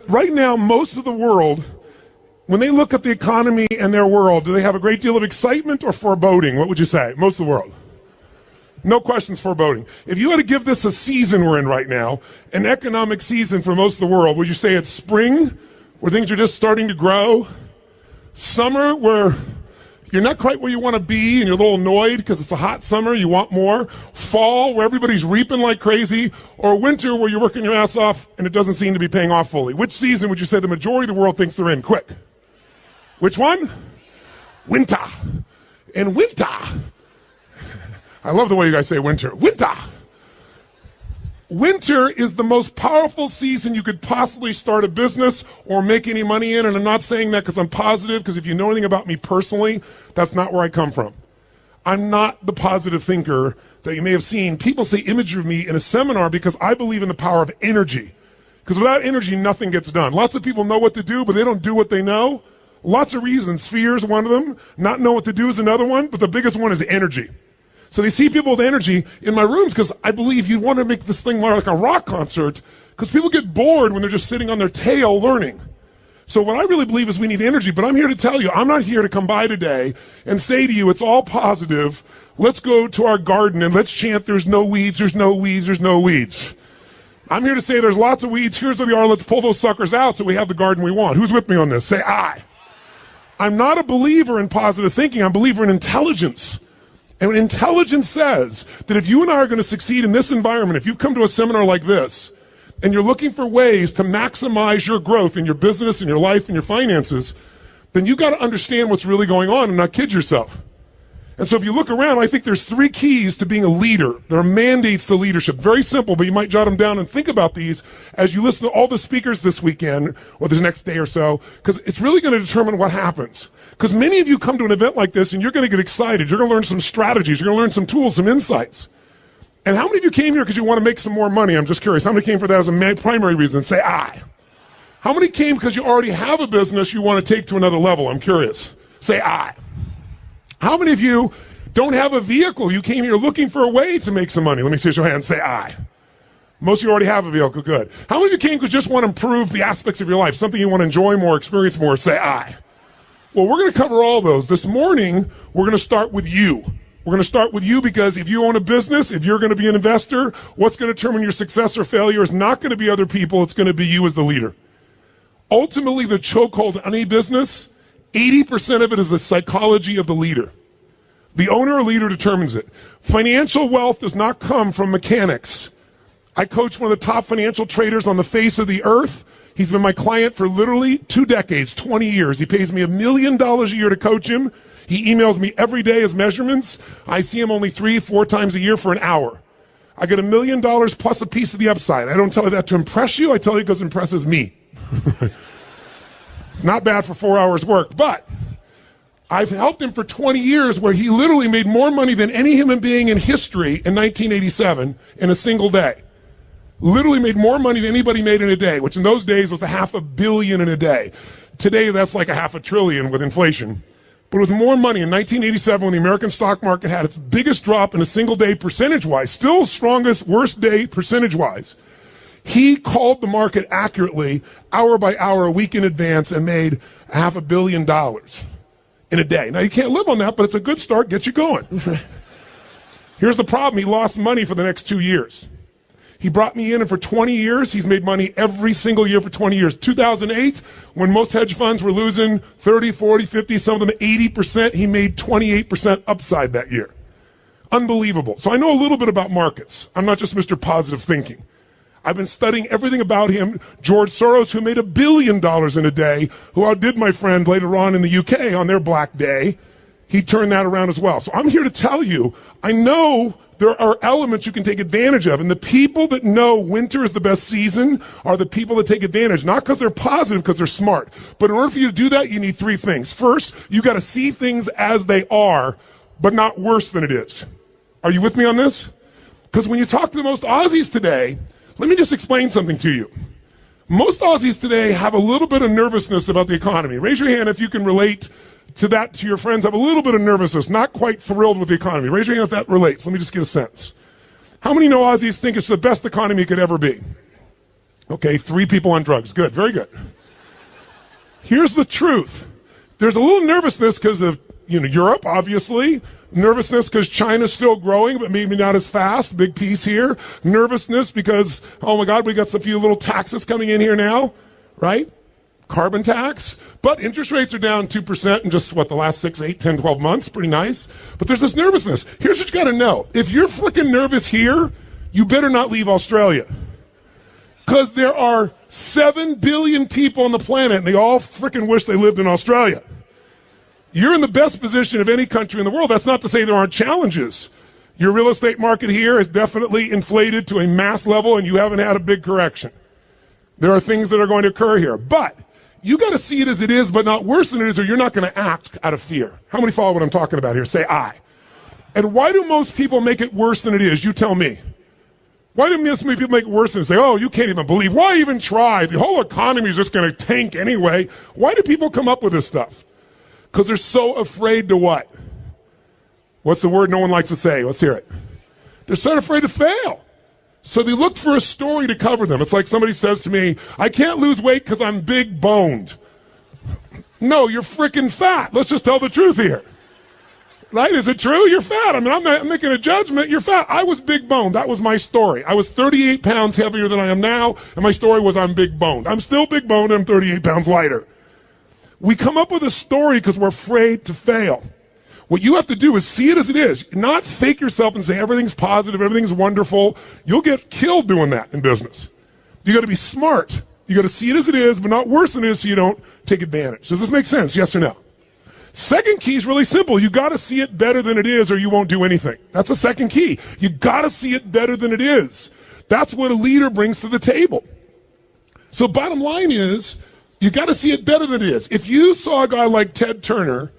right now, most of the world, when they look at the economy and their world, do they have a great deal of excitement or foreboding? What would you say? Most of the world. No questions, foreboding. If you had to give this a season we're in right now, an economic season for most of the world, would you say it's spring, where things are just starting to grow? Summer, where you're not quite where you want to be and you're a little annoyed because it's a hot summer, you want more? Fall, where everybody's reaping like crazy? Or winter, where you're working your ass off and it doesn't seem to be paying off fully? Which season would you say the majority of the world thinks they're in? Quick. Which one? Winter. And winter. I love the way you guys say winter. Winter. Winter is the most powerful season you could possibly start a business or make any money in. And I'm not saying that because I'm positive, because if you know anything about me personally, that's not where I come from. I'm not the positive thinker that you may have seen. People say imagery of me in a seminar because I believe in the power of energy. Because without energy, nothing gets done. Lots of people know what to do, but they don't do what they know. Lots of reasons. Fear is one of them. Not know what to do is another one. But the biggest one is energy. So they see people with energy in my rooms because I believe you want to make this thing more like a rock concert because people get bored when they're just sitting on their tail learning. So what I really believe is we need energy, but I'm here to tell you, I'm not here to come by today and say to you, it's all positive. Let's go to our garden and let's chant, there's no weeds, there's no weeds, there's no weeds. I'm here to say there's lots of weeds. Here's where they are. Let's pull those suckers out so we have the garden we want. Who's with me on this? Say aye. I'm not a believer in positive thinking. I'm a believer in intelligence. And when intelligence says that if you and I are going to succeed in this environment, if you've come to a seminar like this, and you're looking for ways to maximize your growth in your business, in your life, in your finances, then you got to understand what's really going on and not kid yourself. And so if you look around, I think there's 3 keys to being a leader. There are mandates to leadership. Very simple, but you might jot them down and think about these as you listen to all the speakers this weekend or this next day or so, because it's really going to determine what happens. Because many of you come to an event like this and you're going to get excited. You're going to learn some strategies. You're going to learn some tools, some insights. And how many of you came here because you want to make some more money? I'm just curious. How many came for that as a primary reason? Say aye. How many came because you already have a business you want to take to another level? I'm curious. Say aye. How many of you don't have a vehicle? You came here looking for a way to make some money. Let me see your hand. Say aye. Most of you already have a vehicle. Good. How many of you came because you just want to improve the aspects of your life, something you want to enjoy more, experience more? Say aye. Well, we're going to cover all those. This morning, we're going to start with you. We're going to start with you because if you own a business, if you're going to be an investor, what's going to determine your success or failure is not going to be other people. It's going to be you as the leader. Ultimately, the chokehold on any business, 80% of it is the psychology of the leader. The owner or leader determines it. Financial wealth does not come from mechanics. I coach one of the top financial traders on the face of the earth. He's been my client for literally 2 decades, 20 years. He pays me $1 million a year to coach him. He emails me every day his measurements. I see him only 3-4 times a year for an hour. I get $1 million plus a piece of the upside. I don't tell you that to impress you. I tell you because it impresses me. Not bad for 4 hours work, but I've helped him for 20 years where he literally made more money than any human being in history in 1987 in a single day. Literally made more money than anybody made in a day, which in those days was $500 million in a day. Today, that's like $500 billion with inflation. But it was more money in 1987 when the American stock market had its biggest drop in a single day percentage-wise, still strongest, worst day percentage-wise. He called the market accurately, hour by hour, a week in advance, and made $500 million in a day. Now, you can't live on that, but it's a good start, get you going. Here's the problem. He lost money for the next 2 years. He brought me in, and for 20 years, he's made money every single year for 20 years. 2008, when most hedge funds were losing 30, 40, 50, some of them 80%, he made 28% upside that year. Unbelievable. So I know a little bit about markets. I'm not just Mr. Positive Thinking. I've been studying everything about him. George Soros, who made $1 billion in a day, who outdid my friend later on in the UK on their Black Day, he turned that around as well. So I'm here to tell you, I know there are elements you can take advantage of. And the people that know winter is the best season are the people that take advantage, not because they're positive, because they're smart. But in order for you to do that, you need 3 things. First, you got to see things as they are, but not worse than it is. Are you with me on this? Because when you talk to the most Aussies today, let me just explain something to you. Most Aussies today have a little bit of nervousness about the economy. Raise your hand if you can relate to that, to your friends, have a little bit of nervousness, not quite thrilled with the economy. Raise your hand if that relates. Let me just get a sense. How many know Aussies think it's the best economy it could ever be? Okay, 3 people on drugs. Good, very good. Here's the truth. There's a little nervousness because of Europe, obviously. Nervousness because China's still growing, but maybe not as fast. Big piece here. Nervousness because, oh my God, we got some few little taxes coming in here now, right? Carbon tax. But interest rates are down 2% in just, the last 6, 8, 10, 12 months. Pretty nice. But there's this nervousness. Here's what you got to know. If you're freaking nervous here, you better not leave Australia. Because there are 7 billion people on the planet, and they all freaking wish they lived in Australia. You're in the best position of any country in the world. That's not to say there aren't challenges. Your real estate market here is definitely inflated to a mass level, and you haven't had a big correction. There are things that are going to occur here. But you got to see it as it is, but not worse than it is, or you're not going to act out of fear. How many follow what I'm talking about here? Say I. And why do most people make it worse than it is? You tell me. Why do most people make it worse than say, oh, you can't even believe? Why even try? The whole economy is just going to tank anyway. Why do people come up with this stuff? Because they're so afraid to what? What's the word no one likes to say? Let's hear it. They're so afraid to fail. So they look for a story to cover them. It's like somebody says to me, I can't lose weight because I'm big boned. No, you're freaking fat. Let's just tell the truth here. Right? Is it true? You're fat. I mean, I'm not making a judgment. You're fat. I was big boned. That was my story. I was 38 pounds heavier than I am now, and my story was I'm big boned. I'm still big boned, and I'm 38 pounds lighter. We come up with a story because we're afraid to fail. What you have to do is see it as it is, not fake yourself and say everything's positive, everything's wonderful. You'll get killed doing that in business. You got to be smart. You got to see it as it is, but not worse than it is so you don't take advantage. Does this make sense? Yes or no? Second key is really simple. You got to see it better than it is or you won't do anything. That's the second key. You got to see it better than it is. That's what a leader brings to the table. So bottom line is, you got to see it better than it is. If you saw a guy like Ted Turner,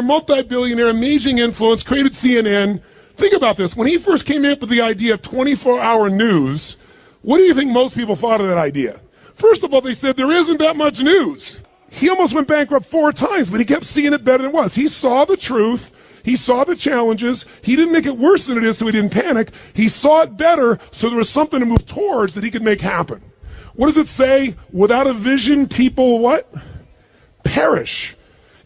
multi-billionaire, amazing influence, created CNN. Think about this. When he first came up with the idea of 24-hour news, what do you think most people thought of that idea? First of all, they said there isn't that much news. He almost went bankrupt 4 times, but he kept seeing it better than it was. He saw the truth. He saw the challenges. He didn't make it worse than it is, so he didn't panic. He saw it better, so there was something to move towards that he could make happen. What does it say? Without a vision, people what? Perish.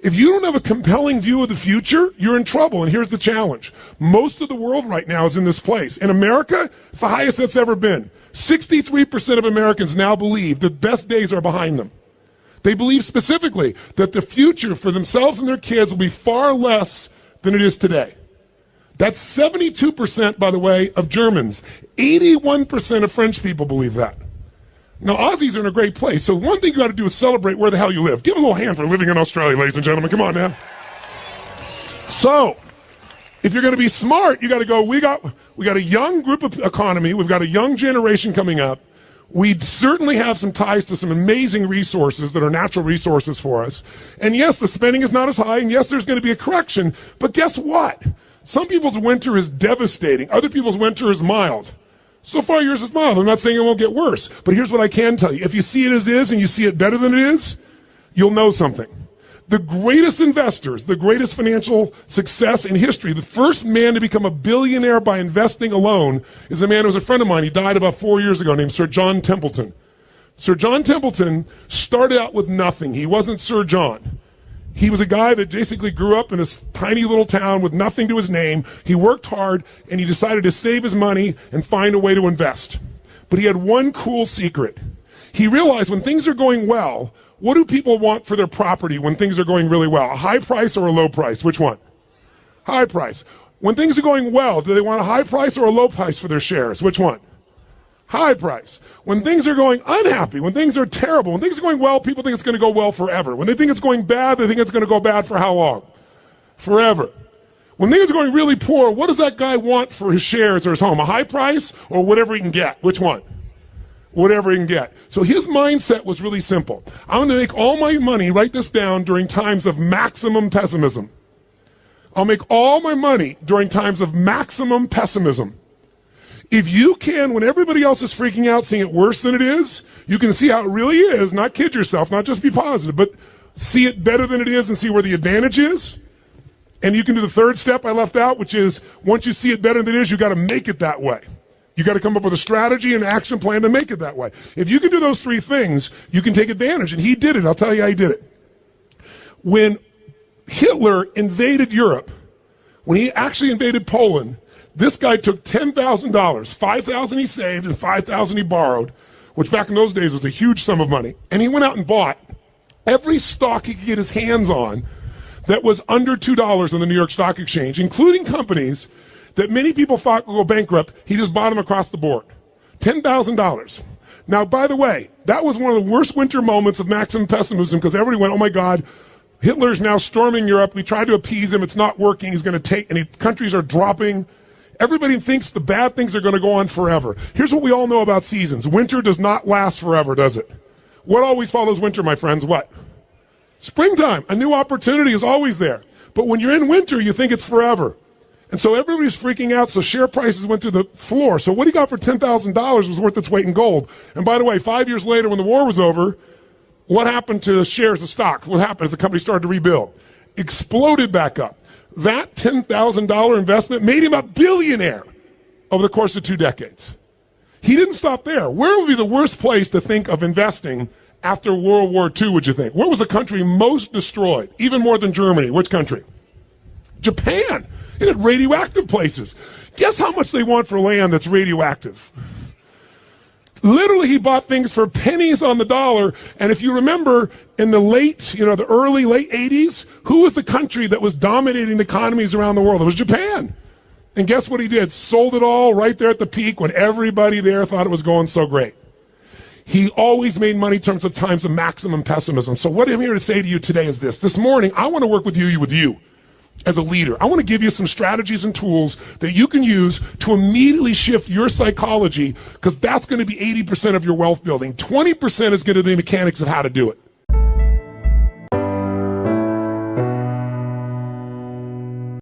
If you don't have a compelling view of the future, you're in trouble. And here's the challenge. Most of the world right now is in this place. In America, it's the highest it's ever been. 63% of Americans now believe the best days are behind them. They believe specifically that the future for themselves and their kids will be far less than it is today. That's 72%, by the way, of Germans. 81% of French people believe that. Now, Aussies are in a great place, so one thing you got to do is celebrate where the hell you live. Give a little hand for living in Australia, ladies and gentlemen. Come on, man. So, if you're going to be smart, you got to go, we got a young group of economy. We've got a young generation coming up. We certainly have some ties to some amazing resources that are natural resources for us. And yes, the spending is not as high, and yes, there's going to be a correction. But guess what? Some people's winter is devastating. Other people's winter is mild. So far, yours is mild. I'm not saying it won't get worse. But here's what I can tell you. If you see it as is and you see it better than it is, you'll know something. The greatest investors, the greatest financial success in history, the first man to become a billionaire by investing alone is a man who was a friend of mine. He died about 4 years ago named Sir John Templeton. Sir John Templeton started out with nothing. He wasn't Sir John. He was a guy that basically grew up in this tiny little town with nothing to his name. He worked hard, and he decided to save his money and find a way to invest. But he had one cool secret. He realized when things are going well, what do people want for their property when things are going really well? A high price or a low price? Which one? High price. When things are going well, do they want a high price or a low price for their shares? Which one? High price. When things are going unhappy, when things are terrible, when things are going well, people think it's going to go well forever. When they think it's going bad, they think it's going to go bad for how long? Forever. When things are going really poor, what does that guy want for his shares or his home? A high price or whatever he can get? Which one? Whatever he can get. So his mindset was really simple. I'm going to make all my money, write this down, during times of maximum pessimism. I'll make all my money during times of maximum pessimism. If you can, when everybody else is freaking out, seeing it worse than it is, you can see how it really is, not kid yourself, not just be positive, but see it better than it is and see where the advantage is. And you can do the third step I left out, which is once you see it better than it is, you got to make it that way. You got to come up with a strategy and action plan to make it that way. If you can do those three things, you can take advantage. And he did it. I'll tell you how he did it. When Hitler invaded Europe, when he actually invaded Poland, this guy took $10,000, $5,000 he saved and $5,000 he borrowed, which back in those days was a huge sum of money. And he went out and bought every stock he could get his hands on that was under $2 on the New York Stock Exchange, including companies that many people thought would go bankrupt. He just bought them across the board. $10,000. Now, by the way, that was one of the worst winter moments of maximum pessimism because everybody went, oh my God, Hitler's now storming Europe. We tried to appease him. It's not working. He's going to take, and countries are dropping. Everybody thinks the bad things are going to go on forever. Here's what we all know about seasons. Winter does not last forever, does it? What always follows winter, my friends? What? Springtime. A new opportunity is always there. But when you're in winter, you think it's forever. And so everybody's freaking out, so share prices went through the floor. So what he got for $10,000 was worth its weight in gold. And by the way, 5 years later when the war was over, what happened to shares of stocks? What happened as the company started to rebuild? Exploded back up. That $10,000 investment made him a billionaire over the course of 2 decades. He didn't stop there. Where would be the worst place to think of investing after World War II, would you think? Where was the country most destroyed? Even more than Germany. Which country? Japan. It had radioactive places. Guess how much they want for land that's radioactive? Literally, he bought things for pennies on the dollar. And if you remember, in the the early, late 80s, who was the country that was dominating the economies around the world? It was Japan. And guess what he did? Sold it all right there at the peak when everybody there thought it was going so great. He always made money in terms of times of maximum pessimism. So what I'm here to say to you today is this. This morning, I want to work with you as a leader. I want to give you some strategies and tools that you can use to immediately shift your psychology, because that's going to be 80% of your wealth building. 20% is going to be mechanics of how to do it.